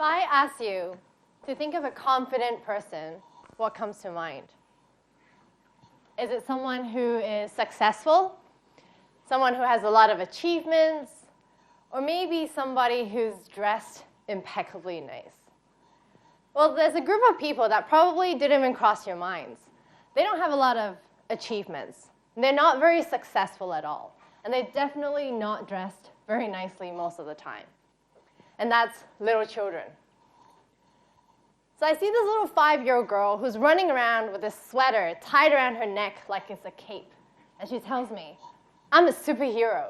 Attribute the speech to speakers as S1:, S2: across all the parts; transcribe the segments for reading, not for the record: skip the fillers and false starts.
S1: I ask you to think of a confident person, what comes to mind? Is it someone who is successful? Someone who has a lot of achievements? Or maybe somebody who's dressed impeccably nice? Well, there's a group of people that probably didn't even cross your minds. They don't have a lot of achievements. They're not very successful at all. And they're definitely not dressed very nicely most of the time. And that's little children. So I see this little 5-year-old girl who's running around with this sweater tied around her neck like it's a cape. And she tells me, I'm a superhero.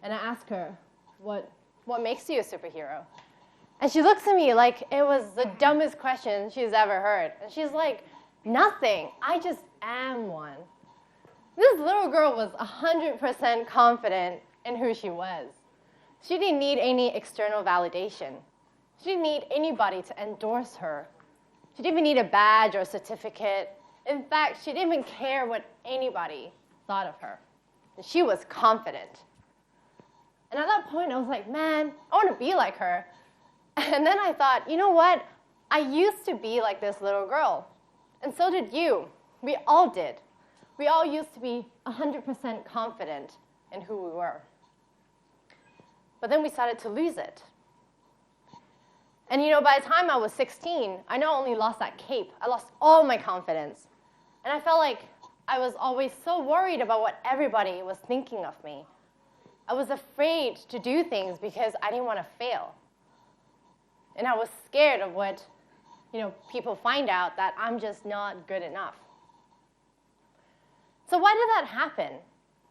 S1: And I ask her, what makes you a superhero? And she looks at me like it was the dumbest question she's ever heard. And she's like, nothing. I just am one. This little girl was 100% confident in who she was. She didn't need any external validation. She didn't need anybody to endorse her. She didn't even need a badge or a certificate. In fact, she didn't even care what anybody thought of her. And she was confident. And at that point, I was like, man, I want to be like her. And then I thought, you know what? I used to be like this little girl. And so did you. We all did. We all used to be 100% confident in who we were. But then we started to lose it. And by the time I was 16, I not only lost that cape, I lost all my confidence. And I felt like I was always so worried about what everybody was thinking of me. I was afraid to do things because I didn't want to fail. And I was scared of what people find out that I'm just not good enough. So why did that happen?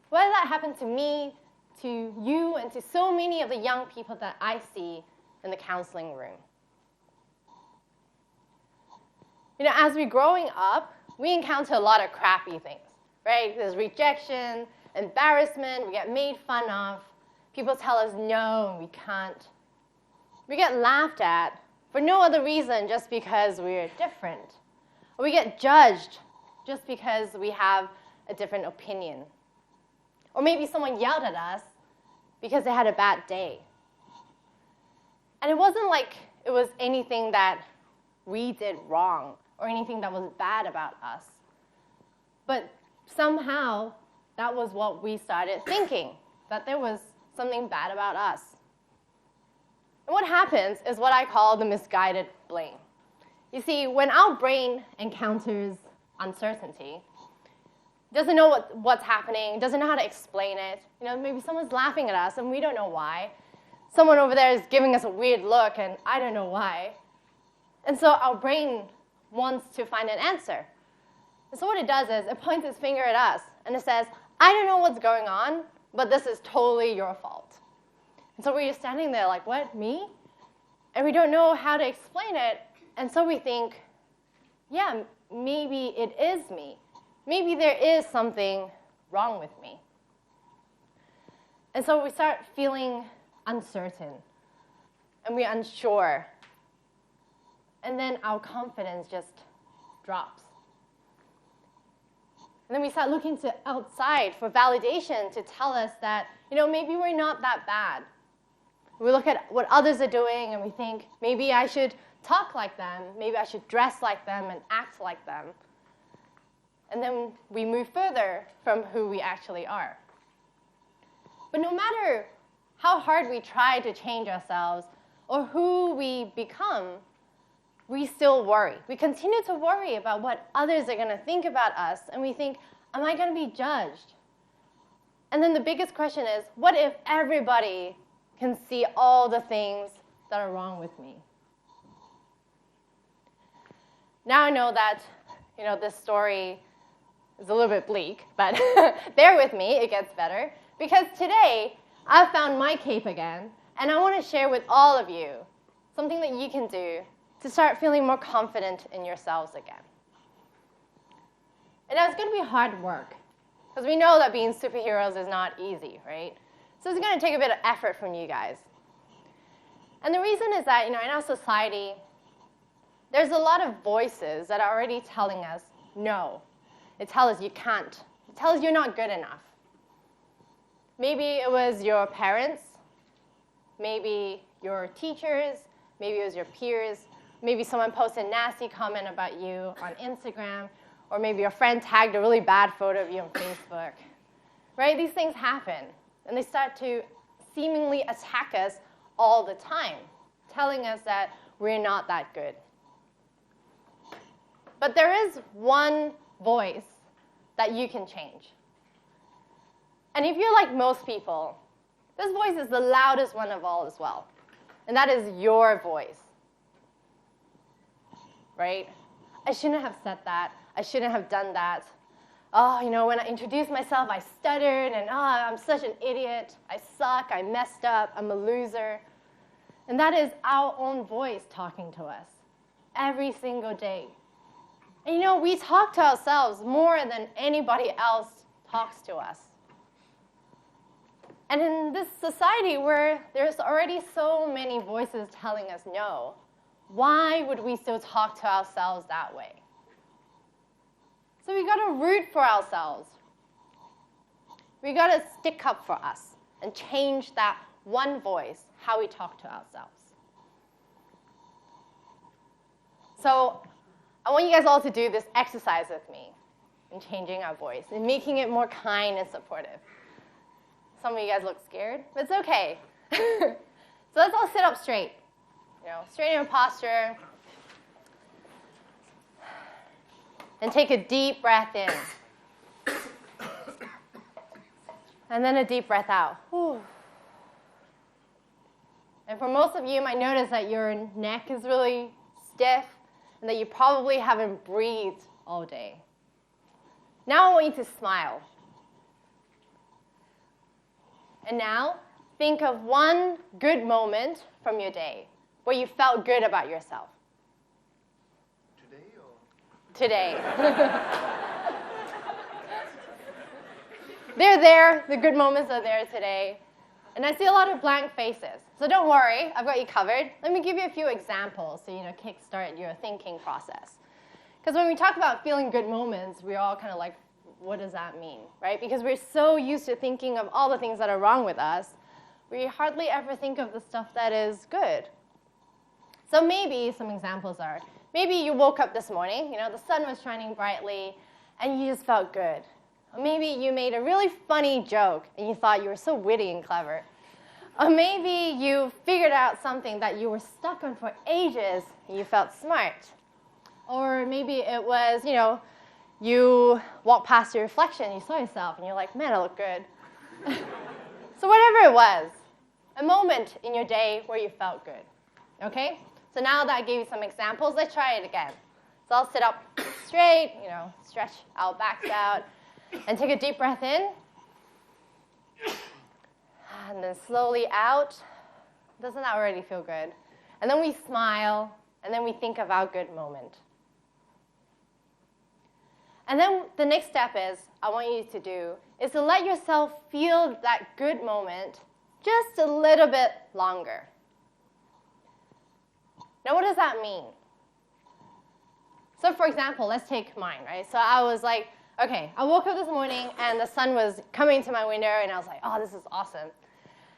S1: Why did that happen to me, to you, and to so many of the young people that I see in the counseling room? As we're growing up, we encounter a lot of crappy things, right? There's rejection, embarrassment, we get made fun of. People tell us no, and we can't. We get laughed at for no other reason just because we're different. Or we get judged just because we have a different opinion. Or maybe someone yelled at us because they had a bad day. And it wasn't like it was anything that we did wrong or anything that was bad about us. But somehow, that was what we started thinking, that there was something bad about us. And what happens is what I call the misguided blame. You see, when our brain encounters uncertainty, doesn't know what's happening, doesn't know how to explain it, maybe someone's laughing at us and we don't know why. Someone over there is giving us a weird look and I don't know why. And so our brain wants to find an answer. And so what it does is it points its finger at us and it says, I don't know what's going on, but this is totally your fault. And so we're just standing there like, what, me? And we don't know how to explain it. And so we think, yeah, maybe it is me. Maybe there is something wrong with me. And so we start feeling uncertain. And we're unsure. And then our confidence just drops. And then we start looking to outside for validation to tell us that, maybe we're not that bad. We look at what others are doing and we think, maybe I should talk like them, maybe I should dress like them and act like them. And then we move further from who we actually are. But no matter how hard we try to change ourselves or who we become, we still worry. We continue to worry about what others are going to think about us, and we think, am I going to be judged? And then the biggest question is, what if everybody can see all the things that are wrong with me? Now I know that, this story is a little bit bleak, but bear with me, it gets better. Because today, I've found my cape again, and I want to share with all of you something that you can do to start feeling more confident in yourselves again. And now it's going to be hard work, because we know that being superheroes is not easy, right? So it's going to take a bit of effort from you guys. And the reason is that, in our society, there's a lot of voices that are already telling us no. They tell us you can't. They tell us you're not good enough. Maybe it was your parents, maybe your teachers, maybe it was your peers, maybe someone posted a nasty comment about you on Instagram, or maybe your friend tagged a really bad photo of you on Facebook. Right? These things happen, and they start to seemingly attack us all the time, telling us that we're not that good. But there is one voice that you can change. And if you're like most people, this voice is the loudest one of all as well. And that is your voice. Right? I shouldn't have said that. I shouldn't have done that. Oh, you know, when I introduced myself, I stuttered, and I'm such an idiot. I suck. I messed up. I'm a loser. And that is our own voice talking to us every single day. And you know, we talk to ourselves more than anybody else talks to us. And in this society where there's already so many voices telling us no, why would we still talk to ourselves that way? So we got to root for ourselves. We got to stick up for us and change that one voice, how we talk to ourselves. So I want you guys all to do this exercise with me in changing our voice and making it more kind and supportive. Some of you guys look scared, but it's okay. So let's all sit up straight. You know, straighten your posture. And take a deep breath in. And then a deep breath out. Whew. And for most of you, you might notice that your neck is really stiff and that you probably haven't breathed all day. Now I want you to smile. And now, think of one good moment from your day where you felt good about yourself. Today. They're there. The good moments are there today. And I see a lot of blank faces. So don't worry. I've got you covered. Let me give you a few examples so kickstart your thinking process. Because when we talk about feeling good moments, we're all kind of like, what does that mean, right? Because we're so used to thinking of all the things that are wrong with us, we hardly ever think of the stuff that is good. So maybe some examples are, maybe you woke up this morning, the sun was shining brightly, and you just felt good. Or maybe you made a really funny joke, and you thought you were so witty and clever. Or maybe you figured out something that you were stuck on for ages, and you felt smart. Or maybe it was, you walked past your reflection, you saw yourself, and you're like, man, I look good. So whatever it was, a moment in your day where you felt good. Okay? So now that I gave you some examples, let's try it again. So I'll sit up straight, stretch our backs out, and take a deep breath in. And then slowly out. Doesn't that already feel good? And then we smile, and then we think of our good moment. And then the next step I want you to do, is to let yourself feel that good moment just a little bit longer. Now, what does that mean? So, for example, let's take mine, right? So I was like, okay, I woke up this morning, and the sun was coming into my window, and I was like, oh, this is awesome.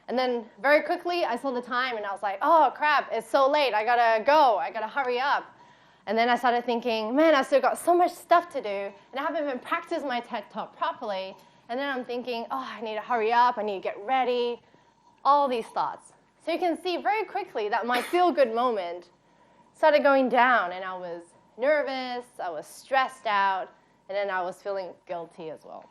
S1: And then very quickly, I saw the time, and I was like, oh, crap, it's so late. I got to go. I got to hurry up. And then I started thinking, man, I've still got so much stuff to do, and I haven't even practiced my TED Talk properly. And then I'm thinking, oh, I need to hurry up. I need to get ready. All these thoughts. So you can see very quickly that my feel-good moment started going down, and I was nervous, I was stressed out, and then I was feeling guilty as well.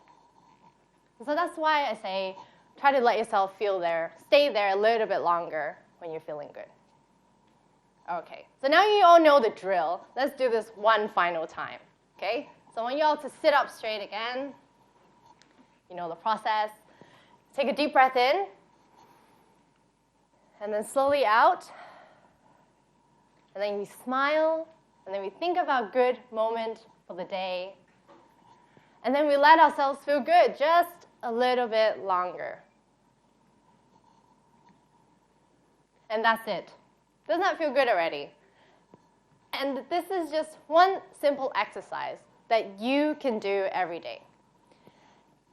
S1: So that's why I say, try to let yourself stay there a little bit longer when you're feeling good. Okay, so now you all know the drill. Let's do this one final time, okay? So I want you all to sit up straight again. You know the process. Take a deep breath in, and then slowly out. And then we smile, and then we think of our good moment for the day. And then we let ourselves feel good just a little bit longer. And that's it. Doesn't that feel good already? And this is just one simple exercise that you can do every day.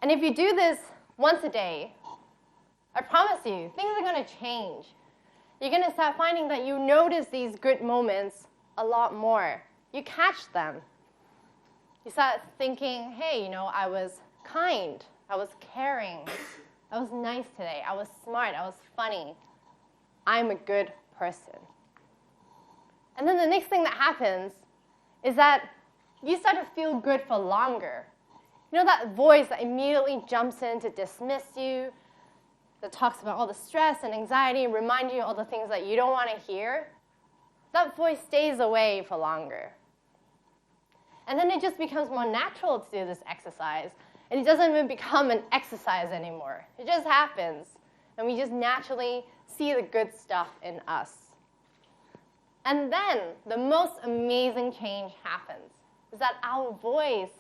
S1: And if you do this once a day, I promise you, things are going to change. you're going to start finding that you notice these good moments a lot more. You catch them. You start thinking, hey, I was kind, I was caring, I was nice today, I was smart, I was funny. I'm a good person. And then the next thing that happens is that you start to feel good for longer. That voice that immediately jumps in to dismiss you, that talks about all the stress and anxiety and remind you of all the things that you don't want to hear, that voice stays away for longer. And then it just becomes more natural to do this exercise. And it doesn't even become an exercise anymore. It just happens. And we just naturally see the good stuff in us. And then the most amazing change happens, is that our voice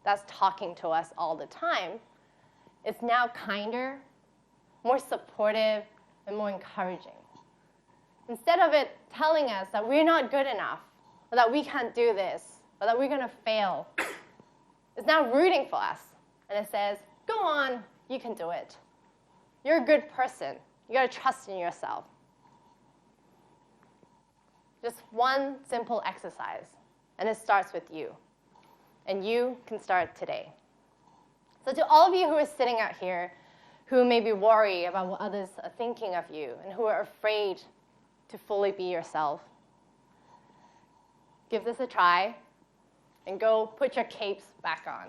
S1: that's talking to us all the time is now kinder, more supportive, and more encouraging. Instead of it telling us that we're not good enough, or that we can't do this, or that we're going to fail, it's now rooting for us. And it says, go on, you can do it. You're a good person. You got to trust in yourself. Just one simple exercise, and it starts with you. And you can start today. So to all of you who are sitting out here, who may be worried about what others are thinking of you, and who are afraid to fully be yourself, give this a try, and go put your capes back on.